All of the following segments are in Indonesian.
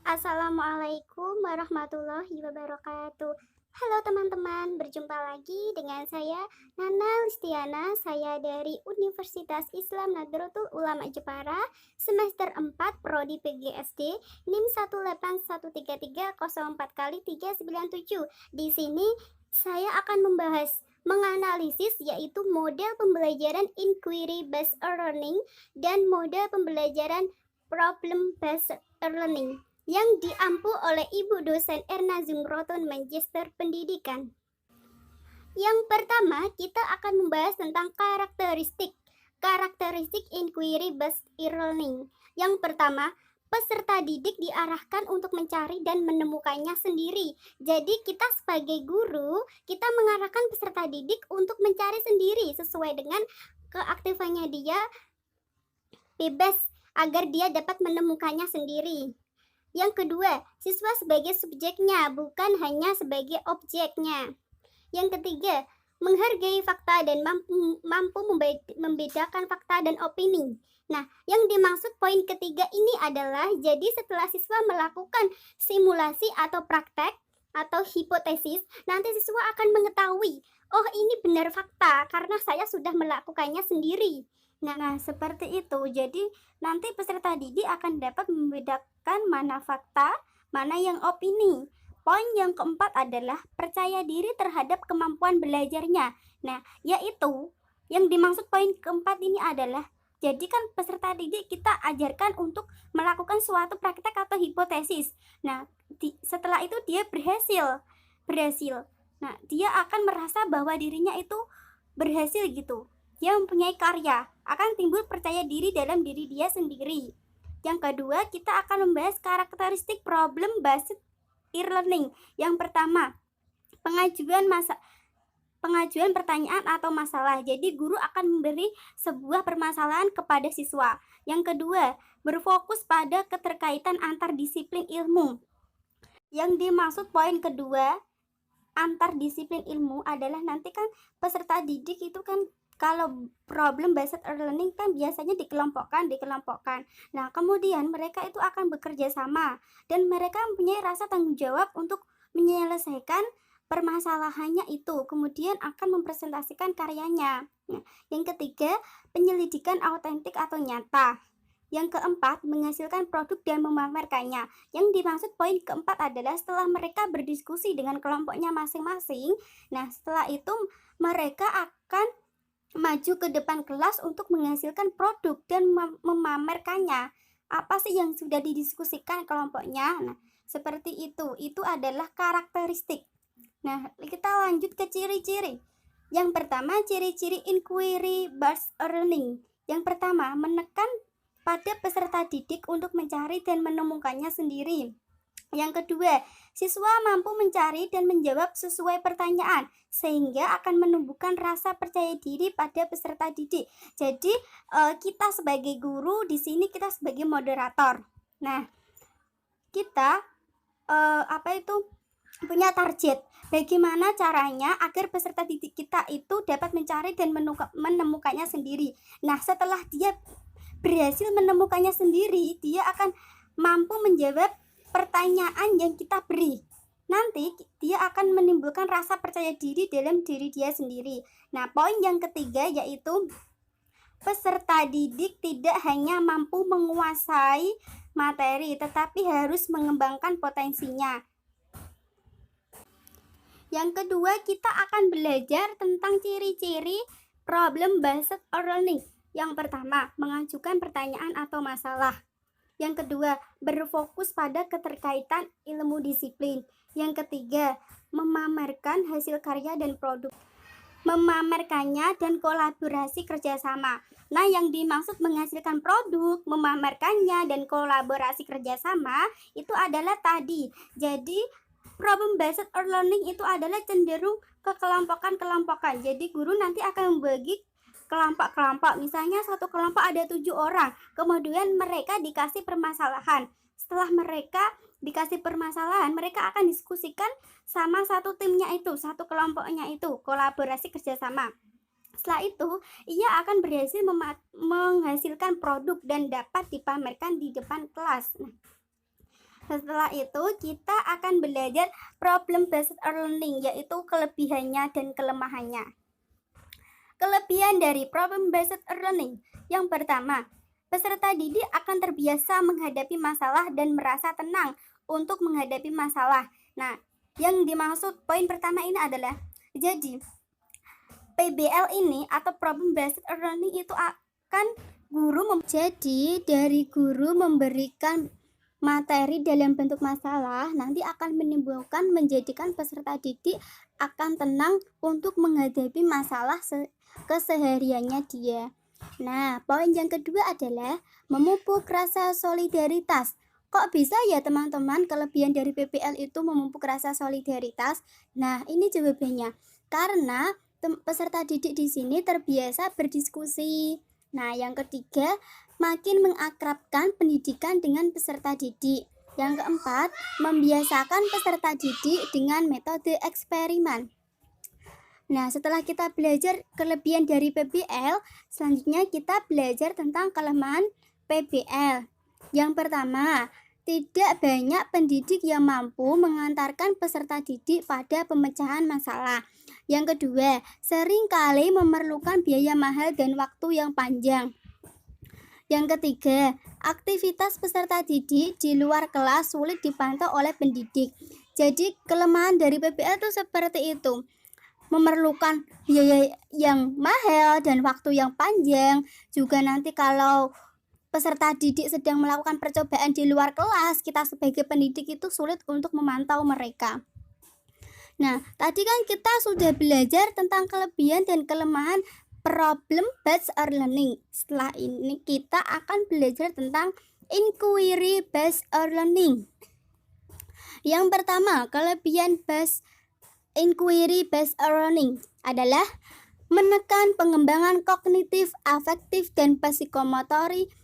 Assalamualaikum warahmatullahi wabarakatuh. Halo teman-teman, berjumpa lagi dengan saya Nana Listiana. Saya dari Universitas Islam Nahdlatul Ulama Jepara, semester 4 Prodi PGSD, NIM 1813304 kali 397. Di sini saya akan membahas menganalisis yaitu model pembelajaran inquiry based learning dan model pembelajaran problem based learning yang diampu oleh Ibu dosen Erna Zumroton Magister Pendidikan. Yang pertama, kita akan membahas tentang karakteristik inquiry based learning. Yang pertama, peserta didik diarahkan untuk mencari dan menemukannya sendiri. Jadi kita sebagai guru, kita mengarahkan peserta didik untuk mencari sendiri sesuai dengan keaktifannya dia, bebas agar dia dapat menemukannya sendiri. Yang kedua, siswa sebagai subjeknya, bukan hanya sebagai objeknya. Yang ketiga, menghargai fakta dan mampu membedakan fakta dan opini. Nah, yang dimaksud poin ketiga ini adalah, jadi setelah siswa melakukan simulasi atau praktek atau hipotesis, nanti siswa akan mengetahui, oh ini benar fakta karena saya sudah melakukannya sendiri. Nah, seperti itu. Jadi, nanti peserta didik akan dapat membedakan mana fakta, mana yang opini. Poin yang keempat adalah percaya diri terhadap kemampuan belajarnya. Nah, yaitu yang dimaksud poin keempat ini adalah, jadi kan peserta didik kita ajarkan untuk melakukan suatu praktek atau hipotesis. Nah, setelah itu dia berhasil. Nah, dia akan merasa bahwa dirinya itu berhasil gitu. Dia mempunyai karya, akan timbul percaya diri dalam diri dia sendiri. Yang kedua, kita akan membahas karakteristik problem based learning. Yang pertama, pengajuan pertanyaan atau masalah. Jadi guru akan memberi sebuah permasalahan kepada siswa. Yang kedua, berfokus pada keterkaitan antar disiplin ilmu. Yang dimaksud poin kedua, antar disiplin ilmu adalah nanti kan peserta didik itu kan kalau problem based learning kan biasanya dikelompokkan. Nah, kemudian mereka itu akan bekerja sama dan mereka mempunyai rasa tanggung jawab untuk menyelesaikan permasalahannya itu, kemudian akan mempresentasikan karyanya. Nah, yang ketiga, penyelidikan autentik atau nyata. Yang keempat, menghasilkan produk dan memamerkannya. Yang dimaksud poin keempat adalah setelah mereka berdiskusi dengan kelompoknya masing-masing, nah setelah itu mereka akan maju ke depan kelas untuk menghasilkan produk dan memamerkannya. Apa sih yang sudah didiskusikan kelompoknya? Nah, seperti itu. Itu adalah karakteristik. Nah, kita lanjut ke ciri-ciri. Yang pertama, ciri-ciri inquiry based learning. Yang pertama, menekan pada peserta didik untuk mencari dan menemukannya sendiri. Yang kedua, siswa mampu mencari dan menjawab sesuai pertanyaan sehingga akan menumbuhkan rasa percaya diri pada peserta didik. Jadi kita sebagai guru di sini kita sebagai moderator. Nah, kita punya target. Bagaimana caranya agar peserta didik kita itu dapat mencari dan menemukannya sendiri. Nah, setelah dia berhasil menemukannya sendiri, dia akan mampu menjawab pertanyaan yang kita beri. Nanti dia akan menimbulkan rasa percaya diri dalam diri dia sendiri. Nah, poin yang ketiga yaitu peserta didik tidak hanya mampu menguasai materi, tetapi harus mengembangkan potensinya. Yang kedua, kita akan belajar tentang ciri-ciri problem based learning. Yang pertama, mengajukan pertanyaan atau masalah. Yang kedua, berfokus pada keterkaitan ilmu disiplin. Yang ketiga, memamerkan hasil karya dan produk. Memamerkannya dan kolaborasi kerjasama. Nah, yang dimaksud menghasilkan produk, memamerkannya, dan kolaborasi kerjasama itu adalah tadi. Jadi, problem based learning itu adalah cenderung ke kelompokan. Jadi, guru nanti akan membagi kelompok-kelompok. Misalnya satu kelompok ada 7 orang, kemudian mereka dikasih permasalahan. Setelah mereka dikasih permasalahan, mereka akan diskusikan sama satu timnya itu, satu kelompoknya itu, kolaborasi kerjasama. Setelah itu, ia akan berhasil menghasilkan produk dan dapat dipamerkan di depan kelas. Setelah itu kita akan belajar problem based learning, yaitu kelebihannya dan kelemahannya. Kelebihan dari problem based learning. Yang pertama, peserta didik akan terbiasa menghadapi masalah dan merasa tenang untuk menghadapi masalah. Nah, yang dimaksud poin pertama ini adalah, jadi PBL ini atau problem based learning itu akan jadi dari guru memberikan materi dalam bentuk masalah nanti akan menimbulkan menjadikan peserta didik akan tenang untuk menghadapi masalah kesehariannya dia. Nah, poin yang kedua adalah memupuk rasa solidaritas. Kok bisa ya teman-teman kelebihan dari PBL itu memupuk rasa solidaritas? Nah, ini jawabannya. Karena peserta didik di sini terbiasa berdiskusi. Nah, yang ketiga, makin mengakrabkan pendidikan dengan peserta didik. Yang keempat, membiasakan peserta didik dengan metode eksperimen. Nah, setelah kita belajar kelebihan dari PBL, selanjutnya kita belajar tentang kelemahan PBL. Yang pertama, tidak banyak pendidik yang mampu mengantarkan peserta didik pada pemecahan masalah. Yang kedua, seringkali memerlukan biaya mahal dan waktu yang panjang. Yang ketiga, aktivitas peserta didik di luar kelas sulit dipantau oleh pendidik. Jadi kelemahan dari PBL itu seperti itu. Memerlukan biaya yang mahal dan waktu yang panjang. Juga nanti kalau peserta didik sedang melakukan percobaan di luar kelas, kita sebagai pendidik itu sulit untuk memantau mereka. Nah, tadi kan kita sudah belajar tentang kelebihan dan kelemahan problem based learning. Setelah ini kita akan belajar tentang inquiry based learning. Yang pertama, kelebihan inquiry based learning adalah menekan pengembangan kognitif, afektif, dan psikomotorik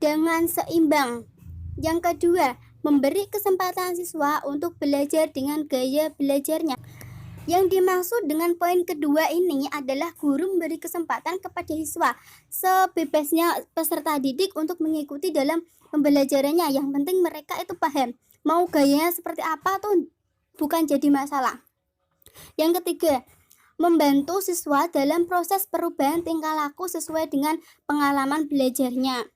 dengan seimbang. Yang kedua, memberi kesempatan siswa untuk belajar dengan gaya belajarnya. Yang dimaksud dengan poin kedua ini adalah guru memberi kesempatan kepada siswa sebebasnya peserta didik untuk mengikuti dalam pembelajarannya. Yang penting mereka itu paham. Mau gayanya seperti apa tuh bukan jadi masalah. Yang ketiga, membantu siswa dalam proses perubahan tingkah laku sesuai dengan pengalaman belajarnya.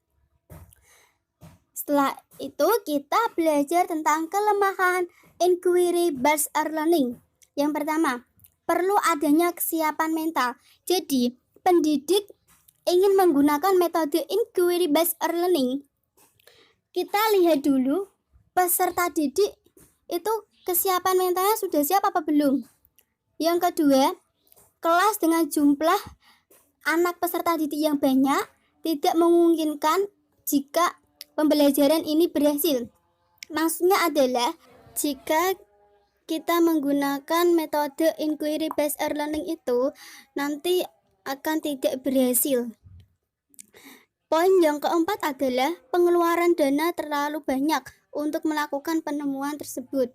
Setelah itu kita belajar tentang kelemahan inquiry based learning. Yang pertama, perlu adanya kesiapan mental. Jadi, pendidik ingin menggunakan metode inquiry based learning. Kita lihat dulu peserta didik itu kesiapan mentalnya sudah siap apa belum. Yang kedua, kelas dengan jumlah anak peserta didik yang banyak tidak memungkinkan jika pembelajaran ini berhasil. Maksudnya adalah jika kita menggunakan metode inquiry based learning itu nanti akan tidak berhasil. Poin yang keempat adalah pengeluaran dana terlalu banyak untuk melakukan penemuan tersebut.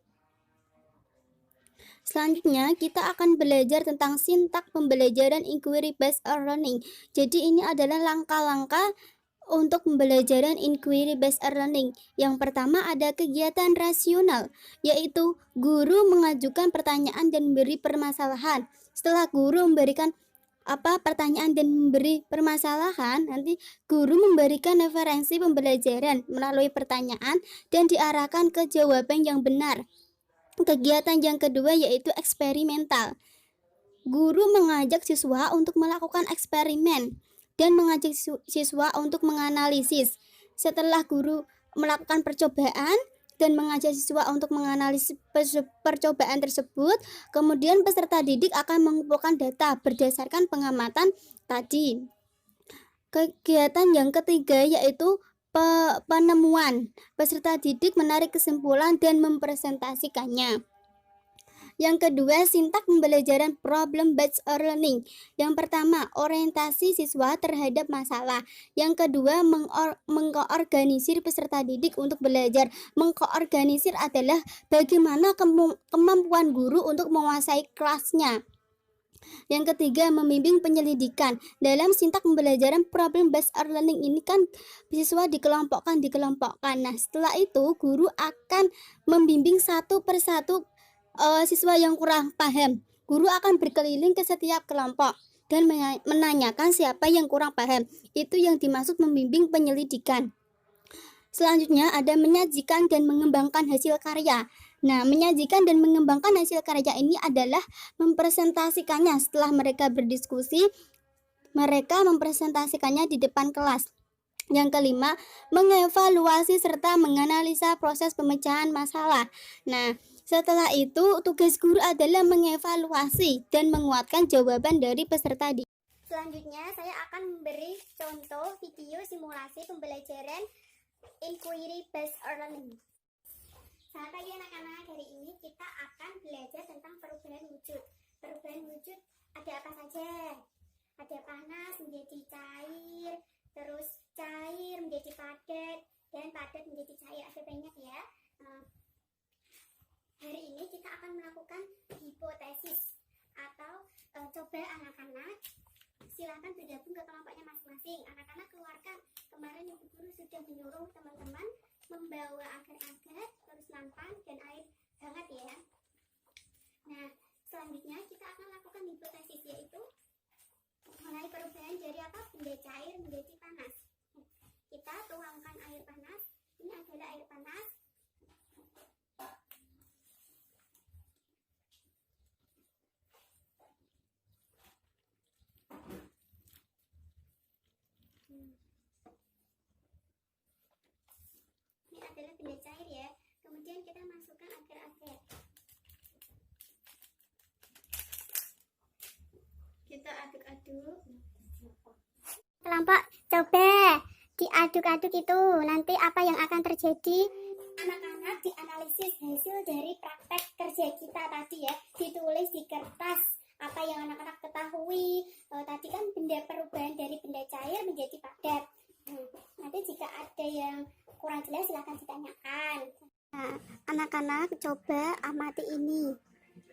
Selanjutnya kita akan belajar tentang sintak pembelajaran inquiry based learning. Jadi ini adalah langkah-langkah untuk pembelajaran inquiry based learning. Yang pertama ada kegiatan rasional, yaitu guru mengajukan pertanyaan dan memberi permasalahan. Setelah guru memberikan pertanyaan dan memberi permasalahan, nanti guru memberikan referensi pembelajaran melalui pertanyaan dan diarahkan ke jawaban yang benar. Kegiatan yang kedua yaitu eksperimental. Guru mengajak siswa untuk melakukan eksperimen dan mengajak siswa untuk menganalisis. Setelah guru melakukan percobaan dan mengajak siswa untuk menganalisis percobaan tersebut, kemudian peserta didik akan mengumpulkan data berdasarkan pengamatan tadi. Kegiatan yang ketiga yaitu penemuan. Peserta didik menarik kesimpulan dan mempresentasikannya. Yang kedua, sintak pembelajaran problem based learning. Yang pertama, orientasi siswa terhadap masalah. Yang kedua, mengkoorganisir peserta didik untuk belajar. Mengkoorganisir adalah bagaimana kemampuan guru untuk menguasai kelasnya. Yang ketiga, membimbing penyelidikan. Dalam sintak pembelajaran problem based learning ini kan siswa dikelompokkan. Nah, setelah itu guru akan membimbing satu persatu siswa yang kurang paham. Guru akan berkeliling ke setiap kelompok dan menanyakan siapa yang kurang paham. Itu yang dimaksud membimbing penyelidikan. Selanjutnya ada menyajikan dan mengembangkan hasil karya. Nah, menyajikan dan mengembangkan hasil karya ini adalah mempresentasikannya. Setelah mereka berdiskusi, mereka mempresentasikannya di depan kelas. Yang kelima, mengevaluasi serta menganalisa proses pemecahan masalah. Nah, setelah itu tugas guru adalah mengevaluasi dan menguatkan jawaban dari peserta didik. Selanjutnya, saya akan memberi contoh video simulasi pembelajaran inquiry based learning. Selamat pagi anak-anak, hari ini kita akan belajar tentang perubahan wujud. Perubahan wujud ada apa saja? Ada panas menjadi cair, terus cair menjadi padat, dan padat menjadi cair. Ada banyak ya. Hari ini kita akan melakukan hipotesis atau coba anak-anak silakan bergabung ke kelompoknya masing-masing. Anak-anak keluarkan, kemarin ibu guru sudah menyuruh teman-teman membawa agar-agar, terus nampan, dan air hangat ya. Nah, selanjutnya kita akan lakukan hipotesis, yaitu mengenai perubahan dari apa? Benda cair menjadi panas. Kita tuangkan air panas. Ini adalah air panas. Ini adalah benda cair ya. Kemudian kita masukkan agar-agar. Kita aduk-aduk. Kelompok coba diaduk-aduk itu. Nanti apa yang akan terjadi? Anak-anak dianalisis hasil dari praktek kerja kita tadi ya. Ditulis di kertas apa yang anak-anak ketahui. Tadi kan benda perubahan dari benda cair menjadi padat. Nanti jika ada yang kurang jelas silahkan ditanyakan. Nah, anak-anak coba amati ini.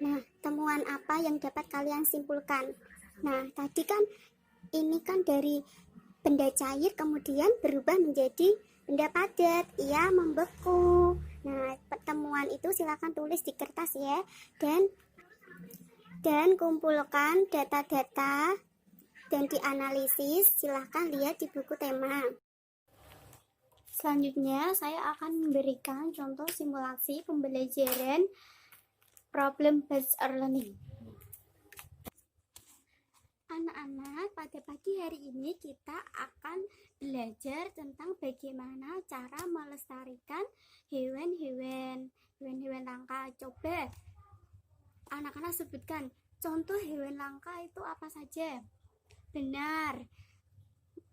Nah, temuan apa yang dapat kalian simpulkan? Nah, tadi kan ini kan dari benda cair kemudian berubah menjadi benda padat. Ia membeku. Nah, pertemuan itu silakan tulis di kertas ya. Dan kumpulkan data-data dan dianalisis. Silahkan lihat di buku tema. Selanjutnya saya akan memberikan contoh simulasi pembelajaran problem based learning. Anak-anak, pada pagi hari ini kita akan belajar tentang bagaimana cara melestarikan hewan-hewan langka. Coba anak-anak sebutkan contoh hewan langka itu apa saja. Benar,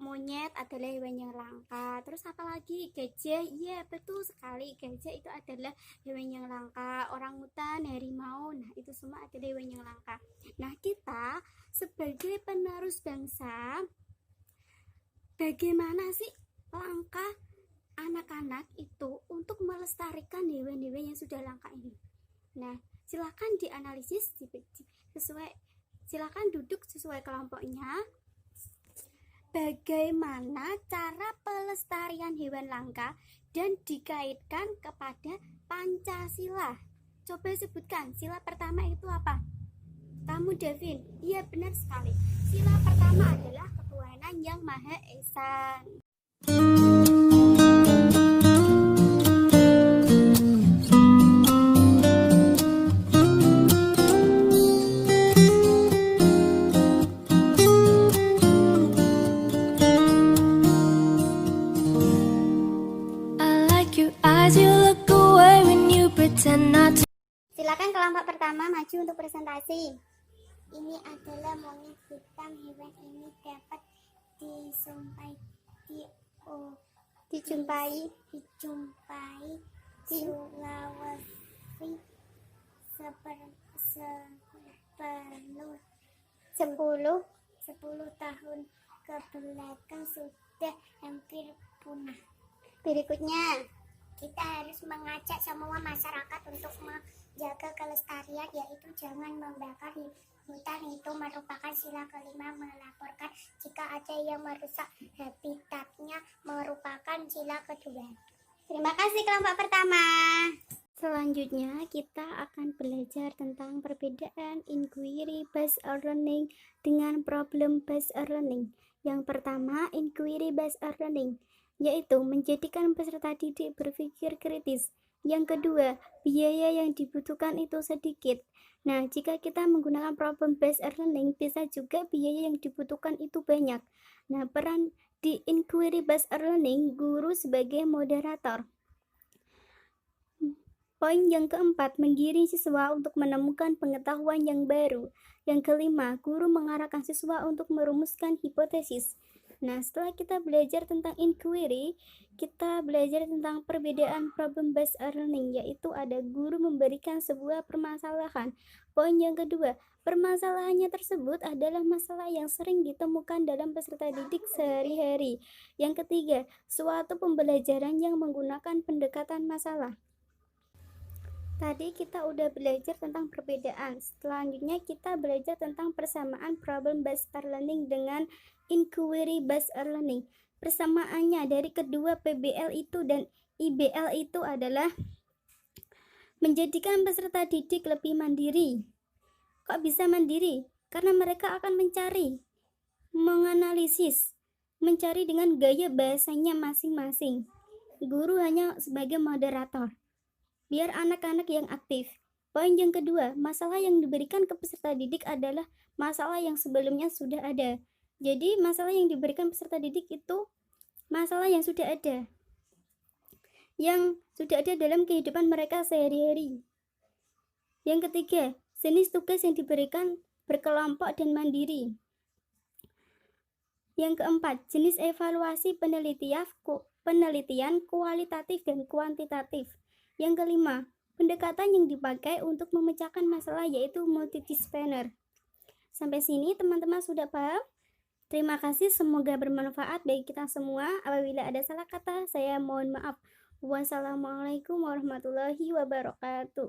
monyet adalah hewan yang langka. Terus apa lagi? Gajah. Iya, betul sekali. Gajah itu adalah hewan yang langka. Orangutan, harimau, nah itu semua adalah hewan yang langka. Nah, kita sebagai penerus bangsa, bagaimana sih langkah anak-anak itu untuk melestarikan hewan-hewan yang sudah langka ini? Nah, silakan dianalisis sesuai, silakan duduk sesuai kelompoknya. Bagaimana cara pelestarian hewan langka dan dikaitkan kepada Pancasila? Coba sebutkan, sila pertama itu apa? Kamu Devin? Iya, benar sekali. Sila pertama adalah ketuhanan yang Maha Esa. Silakan kelompok pertama maju untuk presentasi. Ini adalah monyet hitam. Hewan ini dapat dijumpai di Sulawesi 10 tahun ke belakang sudah hampir punah. Berikutnya, kita harus mengajak semua masyarakat untuk jaga kelestarian, yaitu jangan membakar hutan. Itu merupakan sila kelima. Melaporkan jika ada yang merusak habitatnya merupakan sila kedua. Terima kasih kelompok pertama. Selanjutnya kita akan belajar tentang perbedaan inquiry based learning dengan problem based learning. Yang pertama, inquiry based learning, yaitu menjadikan peserta didik berpikir kritis. Yang kedua, biaya yang dibutuhkan itu sedikit. Nah, jika kita menggunakan problem based learning, bisa juga biaya yang dibutuhkan itu banyak. Nah, peran di inquiry based learning, guru sebagai moderator. Poin yang keempat, menggiring siswa untuk menemukan pengetahuan yang baru. Yang kelima, guru mengarahkan siswa untuk merumuskan hipotesis. Nah, setelah kita belajar tentang inquiry, kita belajar tentang perbedaan problem based learning, yaitu ada guru memberikan sebuah permasalahan. Poin yang kedua, permasalahannya tersebut adalah masalah yang sering ditemukan dalam peserta didik sehari-hari. Yang ketiga, suatu pembelajaran yang menggunakan pendekatan masalah. Tadi kita udah belajar tentang perbedaan. Selanjutnya kita belajar tentang persamaan problem based learning dengan inquiry based learning. Persamaannya dari kedua PBL itu dan IBL itu adalah menjadikan peserta didik lebih mandiri. Kok bisa mandiri? Karena mereka akan mencari, menganalisis, mencari dengan gaya bahasanya masing-masing. Guru hanya sebagai moderator, biar anak-anak yang aktif. Poin yang kedua, masalah yang diberikan ke peserta didik adalah masalah yang sebelumnya sudah ada. Jadi masalah yang diberikan peserta didik itu masalah yang sudah ada, dalam kehidupan mereka sehari-hari. Yang ketiga, jenis tugas yang diberikan berkelompok dan mandiri. Yang keempat, jenis evaluasi penelitian kualitatif dan kuantitatif. Yang kelima, pendekatan yang dipakai untuk memecahkan masalah yaitu multidisipliner. Sampai sini teman-teman sudah paham? Terima kasih, semoga bermanfaat bagi kita semua. Apabila ada salah kata, saya mohon maaf. Wassalamualaikum warahmatullahi wabarakatuh.